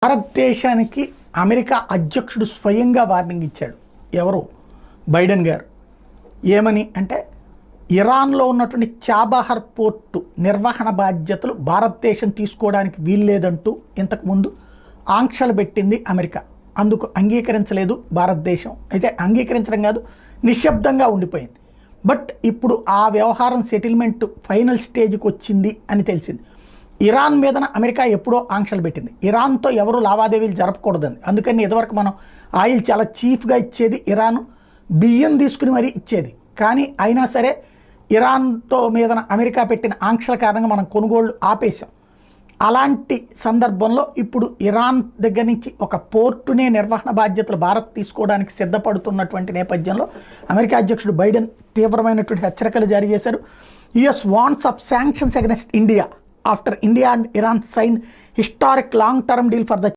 భారతదేశానికి అమెరికా అధ్యక్షుడు స్వయంగా వార్నింగ్ ఇచ్చాడు. ఎవరు? బైడెన్ గారు. ఏమని అంటే, ఇరాన్లో ఉన్నటువంటి చాబహార్ పోర్టు నిర్వహణ బాధ్యతలు భారతదేశం తీసుకోవడానికి వీల్లేదంటూ ఇంతకుముందు ఆంక్షలు పెట్టింది అమెరికా. అందుకు అంగీకరించలేదు భారతదేశం. అయితే అంగీకరించడం కాదు, నిశ్శబ్దంగా ఉండిపోయింది. బట్ ఇప్పుడు ఆ వ్యవహారం సెటిల్మెంట్ ఫైనల్ స్టేజ్కి వచ్చింది అని తెలిసింది. ఇరాన్ మీదన అమెరికా ఎప్పుడో ఆంక్షలు పెట్టింది. ఇరాన్తో ఎవరు లావాదేవీలు జరపకూడదని. అందుకని ఇదివరకు మనం ఆయిల్ చాలా చీఫ్గా ఇచ్చేది ఇరాన్, బియ్యం తీసుకుని మరీ ఇచ్చేది. కానీ అయినా సరే ఇరాన్తో మీదన అమెరికా పెట్టిన ఆంక్షల కారణంగా మనం కొనుగోళ్లు ఆపేశాం. అలాంటి సందర్భంలో ఇప్పుడు ఇరాన్ దగ్గర నుంచి ఒక పోర్టునే నిర్వహణ బాధ్యతలు భారత్ తీసుకోవడానికి సిద్ధపడుతున్నటువంటి నేపథ్యంలో అమెరికా అధ్యక్షుడు బైడెన్ తీవ్రమైనటువంటి హెచ్చరికలు జారీ చేశారు. US warns of sanctions against India after India and Iran signed historic long-term deal for the